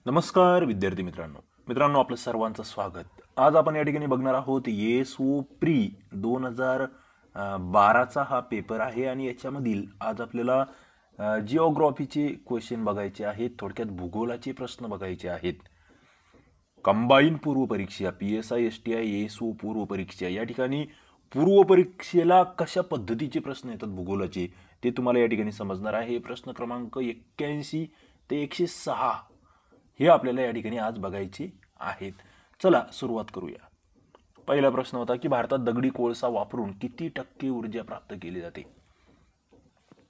नमस्कार विद्यार्थी मित्रांनो आपलं सर्वांचं स्वागत। आज आपण या ठिकाणी बघणार आहोत येसओ प्री 2012चा हा पेपर आहे आणि याच्यामधील आज आपल्याला जिओग्राफीचे क्वेश्चन बघायचे आहेत, थोडक्यात भूगोलाचे प्रश्न बघायचे आहेत। कंबाईन पूर्व परीक्षा PSI STI येसओ पूर्व परीक्षा या ठिकाणी पूर्व परीक्षेला कशा पद्धतीचे प्रश्न येतात भूगोलाचे ते तुम्हाला या ठिकाणी समजणार आहे। प्रश्न क्रमांक 81 ते 106 हे आपल्याला या ठिकाणी आज बघायचे आहेत। चला सुरुवात करूया। पहिला प्रश्न होता की भारतात दगडी कोळसा वापरून किती टक्के ऊर्जा प्राप्त केली जाते?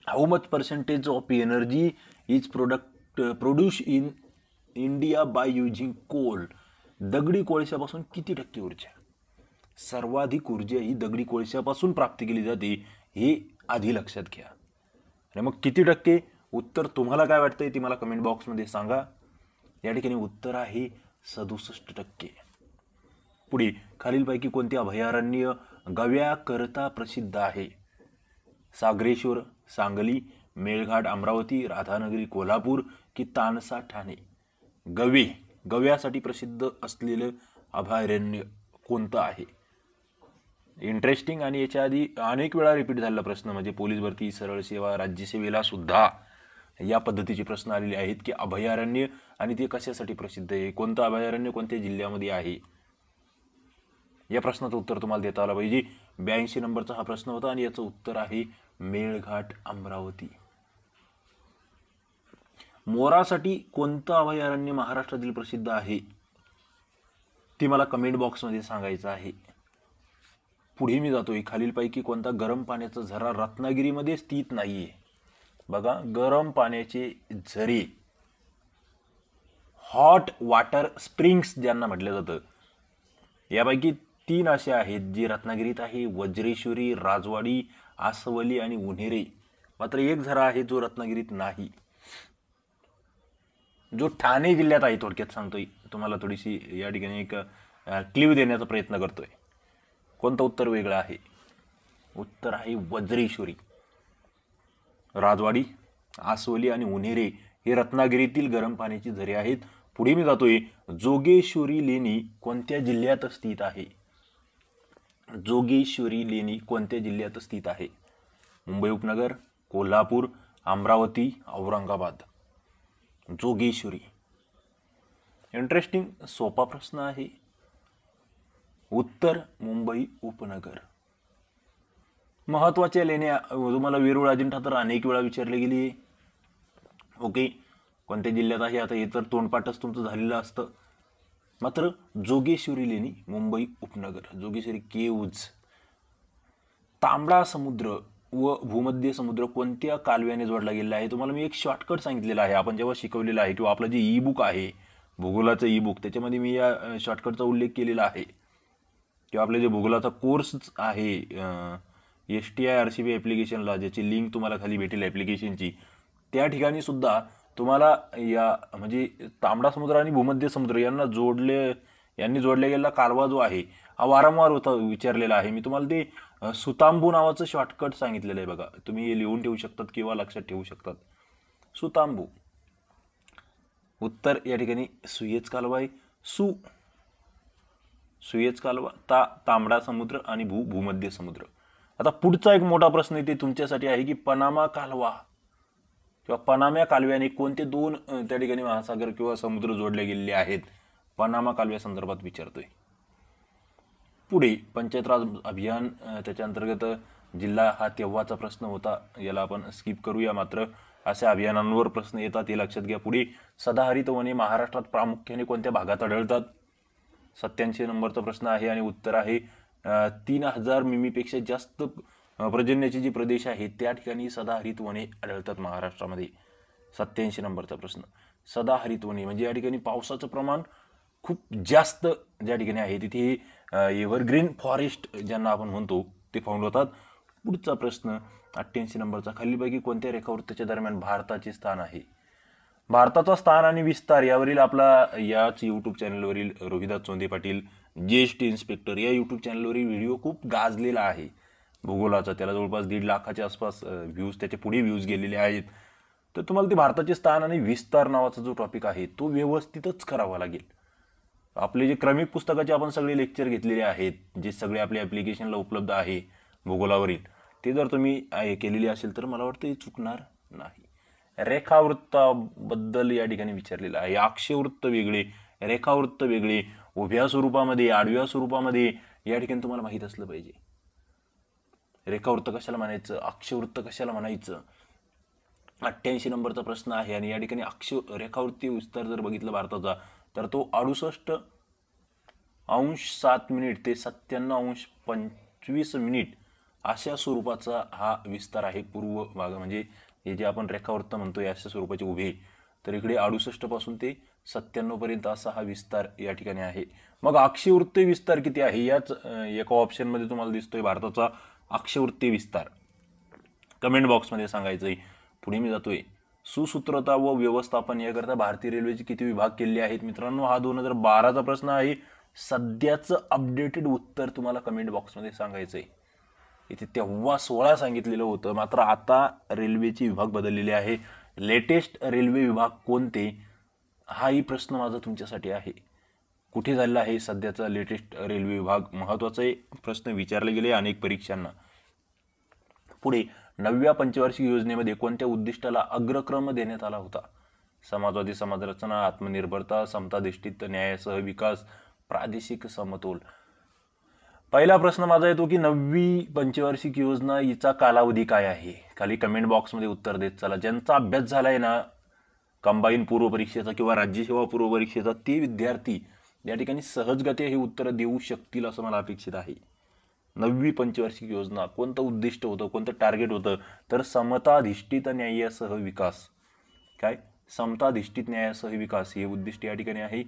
How much percentage of energy is produce in India by using coal? दगडी कोळशापासून किती टक्के ऊर्जा? सर्वाधिक ऊर्जा ही दगडी कोळशापासून प्राप्त केली जाते हे आधी लक्षात घ्या। आणि मग किती टक्के उत्तर तुम्हाला काय वाटतंय ते मला कमेंट बॉक्समध्ये सांगा। या ठिकाणी उत्तर आहे 67%। पुढे खालीलपैकी कोणते अभयारण्य गव्याकरता प्रसिद्ध आहे? सागरेश्वर सांगली, मेळघाट अमरावती, राधानगरी कोल्हापूर की तानसा ठाणे? गव्यासाठी प्रसिद्ध असलेलं अभयारण्य कोणतं आहे? इंटरेस्टिंग आणि याच्या आधी अनेक वेळा रिपीट झालेला प्रश्न म्हणजे पोलीस भरती, सरळ सेवा, राज्यसेवेला सुद्धा या पद्धतीचे प्रश्न आलेले आहेत की अभयारण्य आणि ते कशासाठी प्रसिद्ध आहे, कोणतं अभयारण्य कोणत्या जिल्ह्यामध्ये आहे। या प्रश्नाचं उत्तर तुम्हाला देता आलं पाहिजे। 82 नंबरचा हा प्रश्न होता आणि याचं उत्तर आहे मेळघाट अमरावती। मोरासाठी कोणतं अभयारण्य महाराष्ट्रातील प्रसिद्ध आहे ते मला कमेंट बॉक्समध्ये सांगायचं आहे। पुढे मी जातोय खालीलपैकी कोणता गरम पाण्याचा झरा रत्नागिरीमध्ये स्थित नाहीये? बघा, गरम पाण्याचे झरे हॉट वॉटर स्प्रिंग्स ज्यांना म्हटलं जातं यापैकी 3 असे आहेत जे रत्नागिरीत आहे, वज्रेश्वरी, राजवाडी, आसवली आणि उन्हेरे। मात्र एक झरा आहे जो रत्नागिरीत नाही, जो ठाणे जिल्ह्यात आहे। थोडक्यात सांगतोय तुम्हाला, थोडीशी या ठिकाणी एक क्ल्यू देण्याचा प्रयत्न करतोय। कोणतं उत्तर वेगळं आहे? उत्तर आहे वज्रेश्वरी। राजवाडी, आसवली आणि उन्हेरे हे रत्नागिरीतील गरम पाण्याची झरे आहेत। पुढे मी जातोय जोगेश्वरी लेणी कोणत्या जिल्ह्यात स्थित आहे? जोगेश्वरी लेणी कोणत्या जिल्ह्यात स्थित आहे? मुंबई उपनगर, कोल्हापूर, अमरावती, औरंगाबाद? जोगेश्वरी। इंटरेस्टिंग सोपा प्रश्न आहे। उत्तर मुंबई उपनगर। महत्वाच्या लेण्या तुम्हाला वेरूळ अजिंठा तर अनेक वेळा विचारले गेली। ओके, कोणत्या जिल्ह्यात आहे आता हे तर तोंडपाठच तुमचं झालेलं असतं। मात्र जोगेश्वरी लेणी मुंबई उपनगर, जोगेश्वरी केव्ज। तांबडा समुद्र व भूमध्य समुद्र कोणत्या कालव्याने जोडला गेलेला आहे? तुम्हाला मी एक शॉर्टकट सांगितलेला आहे, आपण जेव्हा शिकवलेला आहे किंवा आपलं जे ई बुक आहे भूगोलाचं ई बुक त्याच्यामध्ये मी या शॉर्टकटचा उल्लेख केलेला आहे। किंवा आपले जे भूगोलाचा कोर्स आहे STI RCB ॲप्लिकेशनला ज्याची लिंक तुम्हाला खाली भेटेल ॲप्लिकेशनची, त्या ठिकाणी सुद्धा तुम्हाला या म्हणजे तांबडा समुद्र आणि भूमध्य समुद्र यांनी जोडल्या गेलेला कालवा जो आहे हा वारंवार विचारलेला आहे। मी तुम्हाला ते सुतांबू नावाचं शॉर्टकट सांगितलेलं आहे बघा, तुम्ही हे लिहून ठेवू शकतात किंवा लक्षात ठेवू शकतात। सुतांबू। उत्तर या ठिकाणी सुएझ कालवा आहे। सुएझ कालवा, तांबडा समुद्र आणि भूमध्य समुद्र। आता पुढचा एक मोठा प्रश्न इथे तुमच्यासाठी आहे की पनामा कालवा किंवा पनामा कालव्याने कोणते 2 त्या ठिकाणी महासागर किंवा समुद्र जोडले गेलेले आहेत? पनामा कालव्या संदर्भात विचारतोय। पुढे पंचायत राज अभियान त्याच्या अंतर्गत जिल्हा हा तेव्हाचा प्रश्न होता, याला आपण स्किप करूया। मात्र अशा अभियानांवर प्रश्न येतात हे लक्षात घ्या। पुढे सदाहरित वने महाराष्ट्रात प्रामुख्याने कोणत्या भागात आढळतात? 87 नंबरचा प्रश्न आहे आणि उत्तर आहे 3000 मिमीपेक्षा जास्त पर्जन्याचे जे प्रदेश आहेत त्या ठिकाणी सदाहरित वने आढळतात महाराष्ट्रामध्ये। 87 नंबरचा प्रश्न। सदाहरित वने म्हणजे या ठिकाणी पावसाचं प्रमाण खूप जास्त ज्या ठिकाणी आहे तिथे एव्हरग्रीन फॉरेस्ट ज्यांना आपण म्हणतो ते फाउंड होतात। पुढचा प्रश्न 88 नंबरचा, खालीलपैकी कोणत्या रेखावृत्ताच्या दरम्यान भारताचे स्थान आहे? भारताचा स्थान आणि विस्तार यावरील आपला याच यूट्यूब चॅनलवरील रोहिदास चोंदे पाटील GST इन्स्पेक्टर या यूट्यूब चॅनलवरील व्हिडिओ खूप गाजलेला आहे भूगोलाचा। त्याला जवळपास 1.5 लाखाच्या आसपास व्ह्यूज, त्याचे पुढे व्ह्यूज गेलेले आहेत। तर तुम्हाला ते भारताचे स्थान आणि विस्तार नावाचा जो टॉपिक आहे तो व्यवस्थितच करावा लागेल. आपले जे क्रमिक पुस्तकाचे आपण सगळे लेक्चर घेतलेले आहेत, जे सगळे आपल्या ॲप्लिकेशनला उपलब्ध आहे भूगोलावरील, ते जर तुम्ही केलेले असेल तर मला वाटतं हे चुकणार नाही. रेखावृत्ताबद्दल या ठिकाणी विचारलेलं आहे. अक्षवृत्त वेगळे, रेखावृत्त वेगळे, उभ्या स्वरूपामध्ये, आडव्या स्वरूपामध्ये, या ठिकाणी तुम्हाला माहीत असलं पाहिजे. रेखावृत्त कशाला म्हणायचं, अक्षवृत्त कशाला म्हणायचं. 88 नंबरचा प्रश्न आहे आणि या ठिकाणी रेखावृत्तीय विस्तार जर बघितला भारताचा तर तो 68°7' ते 97°25' अशा स्वरूपाचा हा विस्तार आहे. पूर्व भाग म्हणजे हे जे आपण रेखावृत्त म्हणतो अशा स्वरूपाचे उभे, तर इकडे 68 पासून ते 97 पर्यंत असा हा विस्तार या ठिकाणी आहे. मग अक्षवृत्तीय विस्तार किती आहे, याच एका ऑप्शनमध्ये तुम्हाला दिसतोय भारताचा अक्षवृत्तीय विस्तार. कमेंट बॉक्समध्ये सांगायचंय. पुढे मी जातोय. सुसूत्रता व व्यवस्थापन याकरता भारतीय रेल्वेचे किती विभाग केले आहेत मित्रांनो, हा 2012चा प्रश्न आहे. सध्याचं अपडेटेड उत्तर तुम्हाला कमेंट बॉक्समध्ये सांगायचंय. इथे तेव्हा 16 सांगितलेलं होतं, मात्र आता रेल्वेचे विभाग बदललेले आहे. लेटेस्ट रेल्वे विभाग कोणते, हाही प्रश्न माझा तुमच्यासाठी आहे. कुठे झालेला आहे सध्याचा लेटेस्ट रेल्वे विभाग, महत्त्वाचे प्रश्न विचारले गेले अनेक परीक्षांना. पुढे 9व्या पंचवार्षिक योजनेमध्ये कोणत्या उद्दिष्टाला अग्रक्रम देण्यात आला होता. समाजवादी समाजरचना, आत्मनिर्भरता, समताधिष्ठित न्यायासह विकास, प्रादेशिक समतोल. पहिला प्रश्न माझा येतो की 9वी पंचवार्षिक योजना हिचा कालावधी काय आहे. खाली कमेंट बॉक्समध्ये उत्तर देत चला. ज्यांचा अभ्यास झालाय ना कंबाईन पूर्व परीक्षेचा किंवा राज्यसेवा पूर्व परीक्षेचा, ते विद्यार्थी या ठिकाणी सहजगत्या हे उत्तर देऊ शकतील असं मला अपेक्षित आहे. 9वी पंचवार्षिक योजना कोणतं उद्दिष्ट होतं, कोणतं टार्गेट होतं, तर समताधिष्ठित न्यायासह विकास. काय, समताधिष्ठित न्यायासह विकास हे उद्दिष्ट या ठिकाणी आहे.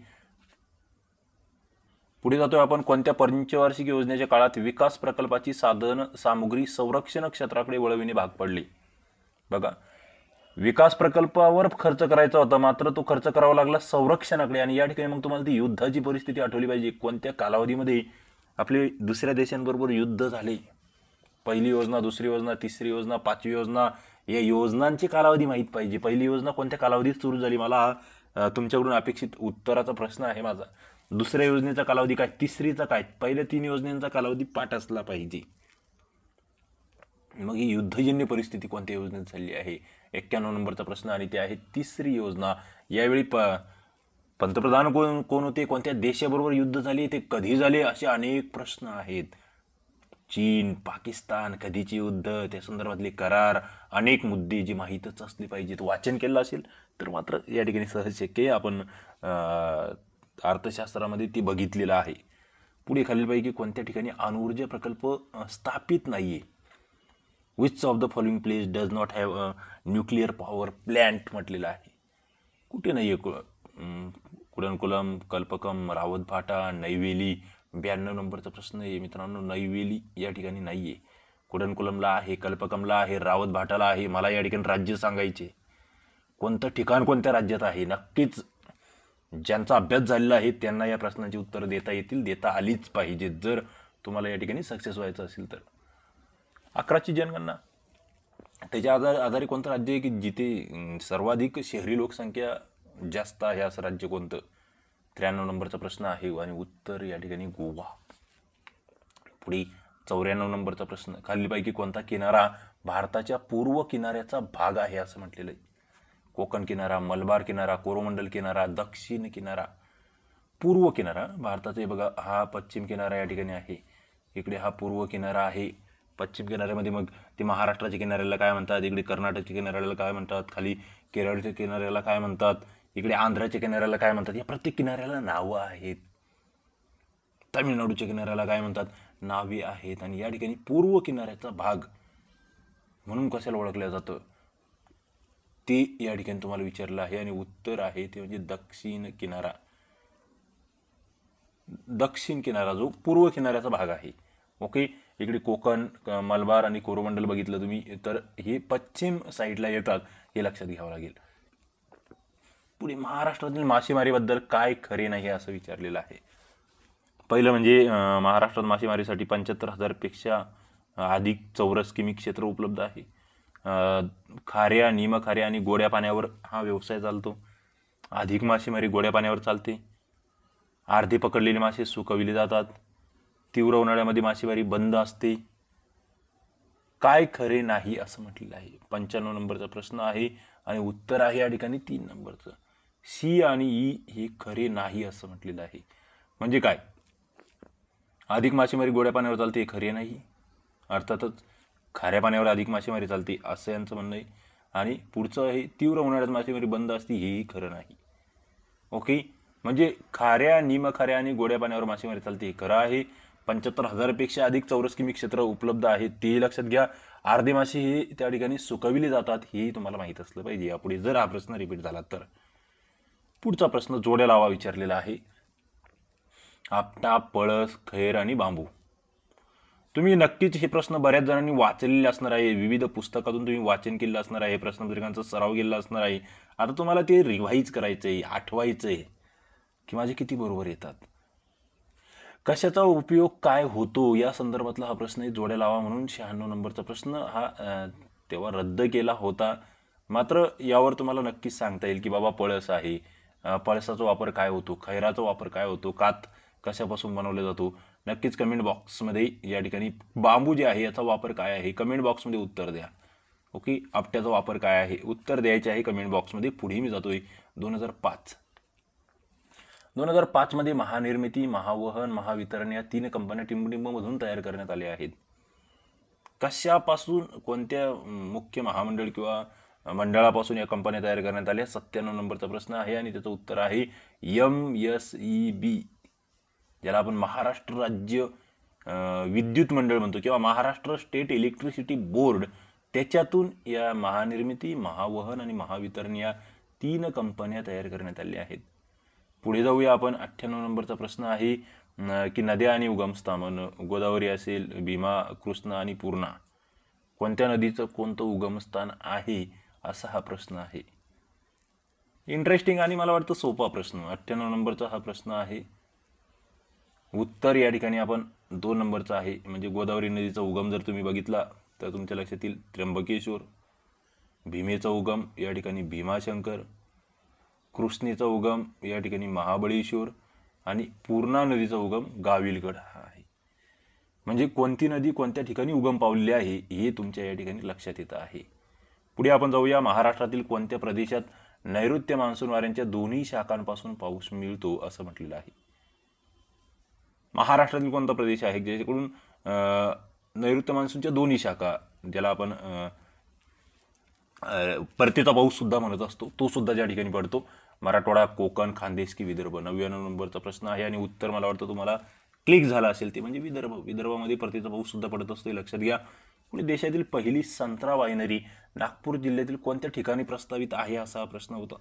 पुढे जातोय आपण. कोणत्या पंचवार्षिक योजनेच्या काळात विकास प्रकल्पाची साधन सामुग्री संरक्षण क्षेत्राकडे वळविणे भाग पडले. बघा, विकास प्रकल्पावर खर्च करायचा होता, मात्र तो खर्च करावा लागला संरक्षणाकडे. आणि या ठिकाणी मग तुम्हाला ती युद्धाची परिस्थिती आठवली पाहिजे. कोणत्या कालावधीमध्ये आपले दुसऱ्या देशांबरोबर युद्ध झाले. पहिली योजना, दुसरी योजना, तिसरी योजना, 5वी योजना, या योजनांची कालावधी माहीत पाहिजे. पहिली योजना कोणत्या कालावधीत सुरू झाली, मला तुमच्याकडून अपेक्षित उत्तराचा प्रश्न आहे माझा. दुसऱ्या योजनेचा कालावधी काय, तिसरीचा काय, पहिल्या 3 योजनांचा कालावधी पाठ असला पाहिजे. मग ही युद्धजन्य परिस्थिती कोणत्या योजनेत झाली आहे, 91 नंबरचा प्रश्न आणि ते आहे तिसरी योजना. यावेळी पंतप्रधान कोण होते, कोणत्या देशाबरोबर युद्ध झाले, ते कधी झाले, असे अनेक प्रश्न आहेत. चीन, पाकिस्तान, कधीचे युद्ध, त्या संदर्भातले करार, अनेक मुद्दे जी माहीतच असली पाहिजेत. वाचन केलं असेल तर मात्र या ठिकाणी सहज शक्य आहे. आपण अर्थशास्त्रामध्ये ती बघितलेलं आहे. पुढे खालीलपैकी कोणत्या ठिकाणी अणुऊर्जा प्रकल्प स्थापित नाहीये. Which of the following place does not have a nuclear power plant म्हटलेलं आहे. कुठे नाहीये. कुडनकुलम, कल्पकम, रावतभाटा, नैवेली. 92 नंबरचा प्रश्न आहे मित्रांनो. नैवेली या ठिकाणी नाहीये. कुडनकुलमला आहे, कल्पकमला आहे, रावतभाटाला आहे. मला या ठिकाणी राज्य सांगायचे, कोणतं ठिकाण कोणत्या राज्यात आहे. नक्कीच ज्यांचा अभ्यास झालेला आहे त्यांना या प्रश्नाची उत्तर देता येतील, देता आलीच पाहिजेत, जर तुम्हाला या ठिकाणी सक्सेस व्हायचं असेल तर. 11ची जनगणना, त्याच्या आधारे कोणतं राज्य आहे की जिथे सर्वाधिक शहरी लोकसंख्या जास्त आहे असं राज्य कोणतं. 93 नंबरचा प्रश्न आहे आणि उत्तर या ठिकाणी गोवा. पुढे 94 नंबरचा प्रश्न, खालीलपैकी कोणता किनारा भारताच्या पूर्व किनाऱ्याचा भाग आहे असं म्हटलेलं आहे. कोकण किनारा, मलबार किनारा, कोरोमंडल किनारा, दक्षिण किनारा. पूर्व किनारा भारताचा बघा, हा पश्चिम किनारा या ठिकाणी आहे. इकडे हा पूर्व किनारा आहे. पश्चिम किनाऱ्यामध्ये मग ते महाराष्ट्राच्या किनाऱ्याला काय म्हणतात, इकडे कर्नाटकच्या किनाऱ्याला काय म्हणतात, खाली केरळच्या किनाऱ्याला काय म्हणतात, इकडे आंध्राच्या किनाऱ्याला काय म्हणतात. या प्रत्येक किनाऱ्याला नावं आहेत. तामिळनाडूच्या किनाऱ्याला काय म्हणतात, नावे आहेत. आणि या ठिकाणी पूर्व किनाऱ्याचा भाग म्हणून कशाला ओळखलं जातं ते या ठिकाणी तुम्हाला विचारलं आहे आणि उत्तर आहे ते म्हणजे दक्षिण किनारा. दक्षिण किनारा जो पूर्व किनाऱ्याचा भाग आहे. ओके, इकडे कोकण, मलबार आणि कोरोमंडल बघितलं तुम्ही तर हे पश्चिम साईडला येतात, हे लक्षात घ्यावं लागेल. पुढे महाराष्ट्रातील मासेमारीबद्दल काय खरे नाही असं विचारलेलं आहे. पहिलं म्हणजे महाराष्ट्रात मासेमारीसाठी 75,000 पेक्षा अधिक चौरस किमी क्षेत्र उपलब्ध आहे. खाऱ्या, निमखाऱ्या आणि गोड्या पाण्यावर हा व्यवसाय चालतो. अधिक मासेमारी गोड्या पाण्यावर चालते. अर्धे पकडलेले मासे सुकविले जातात. तीव्र उन्हाळ्यामध्ये मासेमारी बंद असते. काय खरे नाही असं म्हटलेलं आहे. 95 नंबरचा प्रश्न आहे आणि उत्तर आहे या ठिकाणी 3 नंबरचं. सी आणि ई हे खरे नाही असं म्हटलेलं आहे. म्हणजे काय? अधिक मासेमारी गोड्या पाण्यावर चालते हे खरे नाही. अर्थातच खाऱ्या पाण्यावर अधिक मासेमारी चालते असं यांचं म्हणणं आहे. आणि पुढचं आहे तीव्र उन्हाळ्यात मासेमारी बंद असते हेही खरं नाही. ओके, म्हणजे खाऱ्या, निमखाऱ्या आणि गोड्या पाण्यावर मासेमारी चालते हे खरं आहे. 75,000पेक्षा अधिक चौरस किमी क्षेत्र उपलब्ध आहे तेही लक्षात घ्या. अर्धे मासे हे त्या ठिकाणी सुकविले जातात हेही तुम्हाला माहीत असलं पाहिजे यापुढे जर हा प्रश्न रिपीट झाला तर. पुढचा प्रश्न जोड्या लावा विचारलेला आहे. आपटा, पळस, खैर आणि बांबू. तुम्ही नक्कीच हे प्रश्न बऱ्याच जणांनी वाचलेले असणार आहे. विविध पुस्तकातून तुम्ही वाचन केलेलं असणार आहे. प्रश्नपत्रिकांचा सराव केलेला असणार आहे. आता तुम्हाला ते रिवाईज करायचं आहे, आठवायचं आहे की माझे किती बरोबर येतात. कशाचा उपयोग काय होतो या संदर्भातला हा प्रश्न आहे. जोड्या लावा म्हणून 96 नंबरचा प्रश्न हा तेव्हा रद्द केला होता. मात्र यावर तुम्हाला नक्कीच सांगता येईल की बाबा पळस आहे, पळसाचा वापर काय होतो, खैराचा वापर काय होतो, कात कशापासून बनवला जातो. नक्कीच कमेंट बॉक्समध्ये या ठिकाणी बांबू जे आहे याचा वापर काय आहे कमेंट बॉक्समध्ये उत्तर द्या. ओके, आपट्याचा वापर काय आहे उत्तर द्यायचे आहे कमेंट बॉक्समध्ये. पुढे मी जातोय 2005 मध्ये महानिर्मिती, महावहन, महावितरण या 3 कंपन्या टिंबटिंबमधून तयार करण्यात आल्या आहेत. कशापासून, कोणत्या मुख्य महामंडळ किंवा मंडळापासून या कंपन्या तयार करण्यात आल्या? 97 नंबरचा प्रश्न आहे आणि त्याचं उत्तर आहे MSEB, ज्याला आपण महाराष्ट्र राज्य विद्युत मंडळ म्हणतो किंवा महाराष्ट्र स्टेट इलेक्ट्रिसिटी बोर्ड. त्याच्यातून या महानिर्मिती, महावहन आणि महावितरण या 3 कंपन्या तयार करण्यात आल्या आहेत. पुढे जाऊया आपण. 98 नंबरचा प्रश्न आहे की नद्या आणि उगमस्थान, गोदावरी असेल, भीमा, कृष्णा आणि पूर्णा, कोणत्या नदीचं कोणतं उगमस्थान आहे असा हा प्रश्न आहे. इंटरेस्टिंग आणि मला वाटतं सोपा प्रश्न. 98 नंबरचा हा प्रश्न आहे. उत्तर या ठिकाणी आपण 2 नंबरचा आहे. म्हणजे गोदावरी नदीचा उगम जर तुम्ही बघितला तर तुमच्या लक्षात येईल त्र्यंबकेश्वर. भीमेचा उगम या ठिकाणी भीमाशंकर. कृष्णेचा उगम या ठिकाणी महाबळेश्वर आणि पूर्णा नदीचा उगम गाविलगड हा आहे. म्हणजे कोणती नदी कोणत्या ठिकाणी उगम पावलेली आहे हे तुमच्या या ठिकाणी लक्षात येतं आहे. पुढे आपण जाऊया. महाराष्ट्रातील कोणत्या प्रदेशात नैऋत्य मान्सून वाऱ्यांच्या दोन्ही शाखांपासून पाऊस मिळतो असं म्हटलेलं आहे? महाराष्ट्रातील कोणता प्रदेश आहे ज्याच्याकडून नैऋत्य मान्सूनच्या दोन्ही शाखा, ज्याला आपण परतीचा पाऊस सुद्धा म्हणत असतो, तो सुद्धा ज्या ठिकाणी पडतो? मराठवाडा, कोकण, खानदेश की विदर्भ? 99 नंबरचा प्रश्न आहे आणि उत्तर मला वाटतं तुम्हाला क्लिक झालं असेल ते म्हणजे विदर्भ. विदर्भामध्ये परतीचा पाऊस सुद्धा पडत असतो, लक्षात घ्या. पुढे देशातील पहिली संत्रा वायनरी नागपूर जिल्ह्यातील कोणत्या ठिकाणी प्रस्तावित आहे असा प्रश्न होता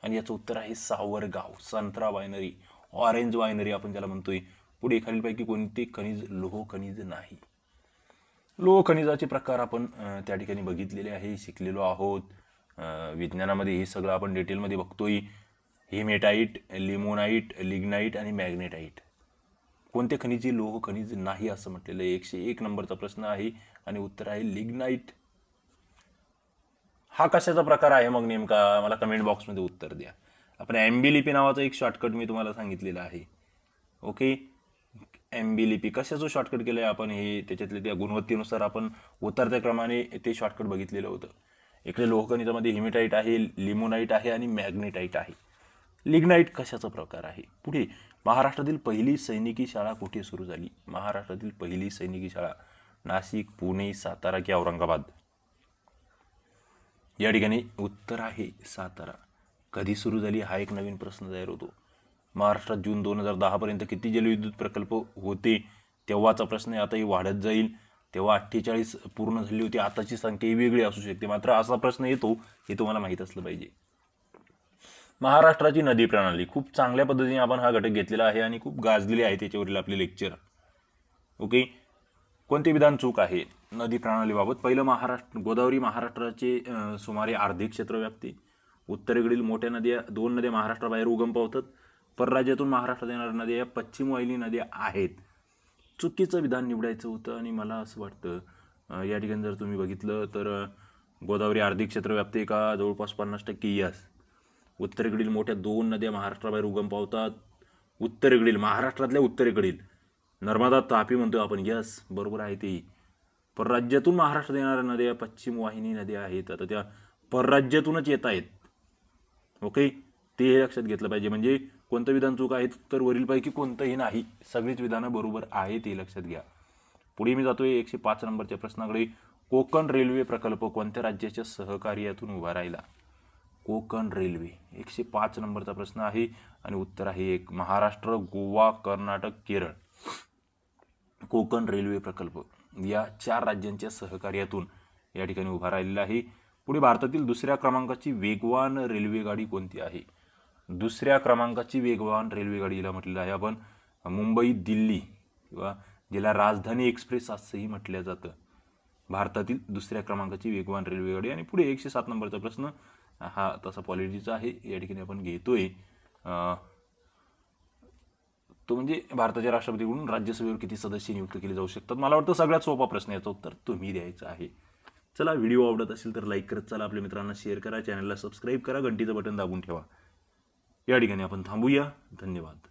आणि याचं उत्तर आहे सावरगाव. संत्रा वायनरी, ऑरेंज वायनरी आपण ज्याला म्हणतोय. पुढे खालीलपैकी कोणते खनिज लोह खनिज नाही? लोह खनिजाचे प्रकार आपण त्या ठिकाणी बघितलेले आहे, शिकलेलो आहोत. विज्ञानामध्ये हे सगळं आपण डिटेलमध्ये बघतोय. हेमेटाईट, लिमोनाईट, लिग्नाईट आणि मॅग्नेटाईट. कोणते खनिज लोह खनिज नाही असं म्हटलेलं आहे? 101 नंबरचा प्रश्न आहे आणि उत्तर आहे लिग्नाईट. हा कशाचा प्रकार आहे मग नेमका? मला कमेंट बॉक्समध्ये उत्तर द्या. आपण एमबीलिपी नावाचा एक शॉर्टकट मी तुम्हाला सांगितलेला आहे. ओके, एमबीलिपी कशाचं शॉर्टकट केलं आहे आपण? हे त्याच्यातल्या त्या गुणवत्तेनुसार आपण उतरत्या क्रमाने ते शॉर्टकट बघितलेलं होतं. इकडे लोह खनिजामध्ये हिमेटाईट आहे, लिमोनाईट आहे आणि मॅग्नेटाईट आहे. लिग्नाईट कशाचा प्रकार आहे? पुढे महाराष्ट्रातील पहिली सैनिकी शाळा कुठे सुरू झाली? महाराष्ट्रातील पहिली सैनिकी शाळा नाशिक, पुणे, सातारा की औरंगाबाद? या ठिकाणी उत्तर आहे सातारा. कधी सुरू झाली हा एक नवीन प्रश्न तयार होतो. महाराष्ट्रात जून 2010 पर्यंत किती जलविद्युत प्रकल्प होते तेव्हाचा प्रश्न आहे. आताही वाढत जाईल. तेव्हा 48 पूर्ण झाली होती, आताची संख्या वेगळी असू शकते. मात्र असा प्रश्न येतो हे तुम्हाला माहीत असलं पाहिजे. महाराष्ट्राची नदी प्रणाली, खूप चांगल्या पद्धतीने आपण हा घटक घेतलेला आहे आणि खूप गाजलेले आहे त्याच्यावरील आपले लेक्चर. ओके, कोणते विधान चूक आहे नदी प्रणालीबाबत? पहिलं, गोदावरी महाराष्ट्राचे सुमारे अर्धे क्षेत्र व्यापते. उत्तरेकडील मोठ्या नद्या, 2 नद्या महाराष्ट्राबाहेर उगम पावतात. परराज्यातून महाराष्ट्रात येणाऱ्या नद्या या पश्चिम वाहिनी नद्या आहेत. चुकीचं विधान निवडायचं होतं आणि मला असं वाटतं या ठिकाणी जर तुम्ही बघितलं तर गोदावरी आर्थिक क्षेत्र व्याप्ती का जवळपास 50%. यस. उत्तरेकडील मोठ्या 2 नद्या महाराष्ट्राबाहेर उगम पावतात. उत्तरेकडील, महाराष्ट्रातल्या उत्तरेकडील नर्मदा, तापी म्हणतोय आपण. यस, बरोबर आहे ते. परराज्यातून महाराष्ट्रात येणाऱ्या नद्या पश्चिम वाहिनी नद्या आहेत. आता त्या परराज्यातूनच येत आहेत. ओके, ते हे लक्षात घेतलं पाहिजे. म्हणजे कोणतं विधान चूक आहे तर वरीलपैकी कोणतंही नाही, सगळीच विधानं बरोबर आहेत हे लक्षात घ्या. पुढे मी जातोय 105 नंबरच्या प्रश्नाकडे. कोकण रेल्वे प्रकल्प कोणत्या राज्याच्या सहकार्यातून उभा राहिला? कोकण रेल्वे 105 नंबरचा प्रश्न आहे आणि उत्तर आहे 1. महाराष्ट्र, गोवा, कर्नाटक, केरळ. कोकण रेल्वे प्रकल्प या 4 राज्यांच्या सहकार्यातून या ठिकाणी उभा राहिलेला आहे. पुढे भारतातील दुसऱ्या क्रमांकाची वेगवान रेल्वेगाडी कोणती आहे? दुसऱ्या क्रमांकाची वेगवान रेल्वेगाडीला म्हटलेलं आहे आपण मुंबई दिल्ली किंवा जिला राजधानी एक्सप्रेस असंही म्हटलं जातं. भारतातील दुसऱ्या क्रमांकाची वेगवान रेल्वेगाडी. आणि पुढे 107 नंबरचा प्रश्न हा तसा पॉलिटीचा आहे, या ठिकाणी आपण घेतोय. तो म्हणजे भारताच्या राष्ट्रपतीकडून राज्यसभेवर किती सदस्य नियुक्त केले जाऊ शकतात? मला वाटतं सगळ्यात सोपा प्रश्न याचं उत्तर तुम्ही द्यायचं आहे. चला, व्हिडिओ आवडत असेल तर लाईक करत चला, आपल्या मित्रांना शेअर करा, चॅनलला सबस्क्राईब करा, घंटीचं बटन दाबून ठेवा. या ठिकाणी आपण थांबूया. धन्यवाद.